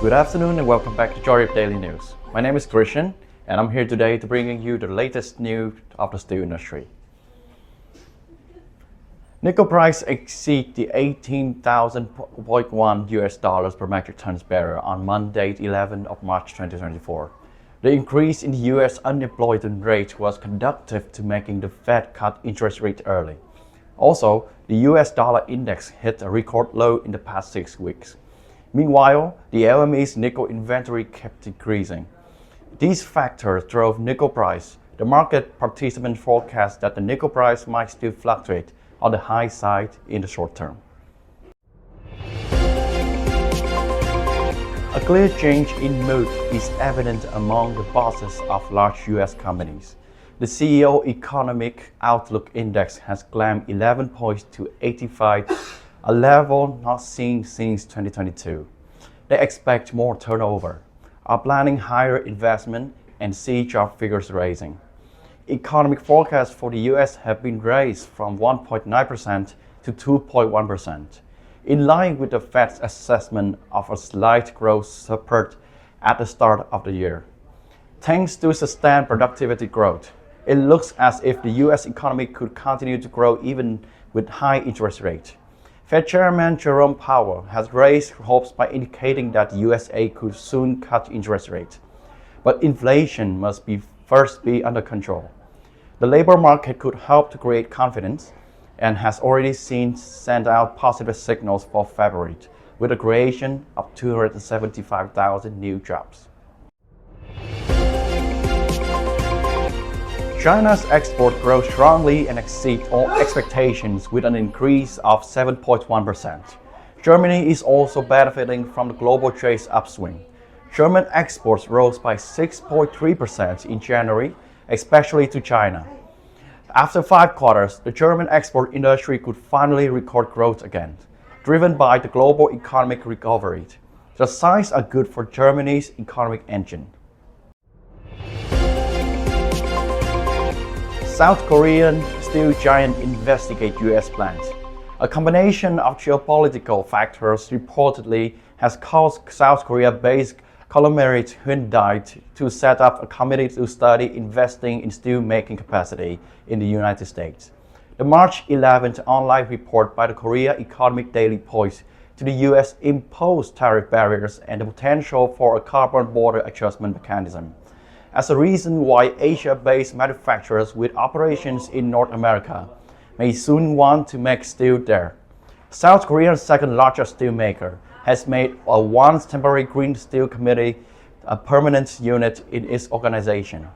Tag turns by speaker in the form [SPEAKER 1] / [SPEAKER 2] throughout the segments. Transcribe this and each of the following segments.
[SPEAKER 1] Good afternoon and welcome back to Jorip Daily News. My name is Christian and I'm here today to bring you the latest news of the steel industry. Nickel price exceed the $18,000.1 per metric ton barrel on Monday, 11th of March 2024. The increase in the U.S. unemployment rate was conducive to making the Fed cut interest rate early. Also, the U.S. dollar index hit a record low in the past 6 weeks. Meanwhile, the LME's nickel inventory kept decreasing. These factors drove nickel price. The market participants forecast that the nickel price might still fluctuate on the high side in the short term. A clear change in mood is evident among the bosses of large U.S. companies. The CEO Economic Outlook Index has climbed 11 points to 85, a level not seen since 2022. They expect more turnover, are planning higher investment, and see job figures rising. Economic forecasts for the U.S. have been raised from 1.9% to 2.1%, in line with the Fed's assessment of a slight growth spurt at the start of the year. Thanks to sustained productivity growth, it looks as if the U.S. economy could continue to grow even with high interest rates. Fed Chairman Jerome Powell has raised hopes by indicating that the USA could soon cut interest rates. But inflation must first be under control. The labor market could help to create confidence and has already sent out positive signals for February, with the creation of 275,000 new jobs. China's export grows strongly and exceeds all expectations with an increase of 7.1%. Germany is also benefiting from the global trade upswing. German exports rose by 6.3% in January, especially to China. After 5 quarters, the German export industry could finally record growth again, driven by the global economic recovery. The signs are good for Germany's economic engine. South Korean steel giant investigate U.S. plans. A combination of geopolitical factors reportedly has caused South Korea-based conglomerate Hyundai to set up a committee to study investing in steel-making capacity in the United States. The March 11th online report by the Korea Economic Daily points to the U.S. imposed tariff barriers and the potential for a carbon border adjustment mechanism as a reason why Asia-based manufacturers with operations in North America may soon want to make steel there. South Korea's second-largest steelmaker has made a once temporary Green Steel Committee a permanent unit in its organization.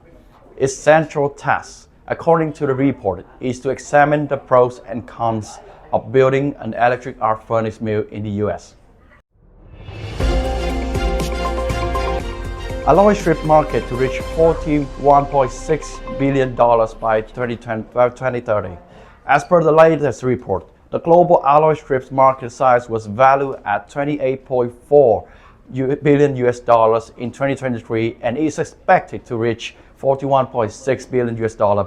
[SPEAKER 1] Its central task, according to the report, is to examine the pros and cons of building an electric arc furnace mill in the U.S. Alloy strip market to reach $41.6 billion by 2030. As per the latest report, the global alloy strips market size was valued at $28.4 billion in 2023 and is expected to reach $41.6 billion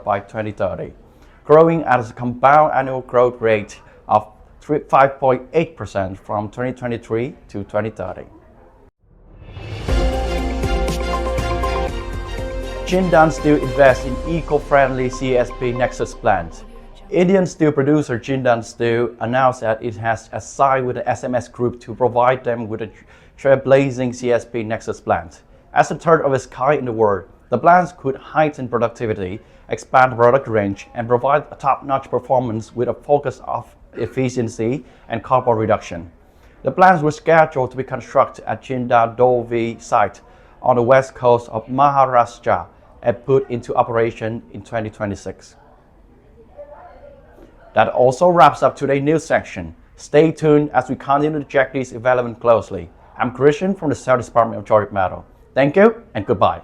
[SPEAKER 1] by 2030, growing at a compound annual growth rate of 5.8% from 2023 to 2030. Jindal Steel invests in eco-friendly CSP Nexus plant. Indian steel producer Jindal Steel announced that it has signed with the SMS Group to provide them with a trailblazing CSP Nexus plant. As a third of its kind in the world, the plants could heighten productivity, expand product range, and provide a top-notch performance with a focus of efficiency and carbon reduction. The plants were scheduled to be constructed at Jindal Dolvi site on the west coast of Maharashtra and put into operation in 2026. That also wraps up today's news section. Stay tuned as we continue to check these developments closely. I'm Christian from the Sales Department of Jorip Metal. Thank you and goodbye.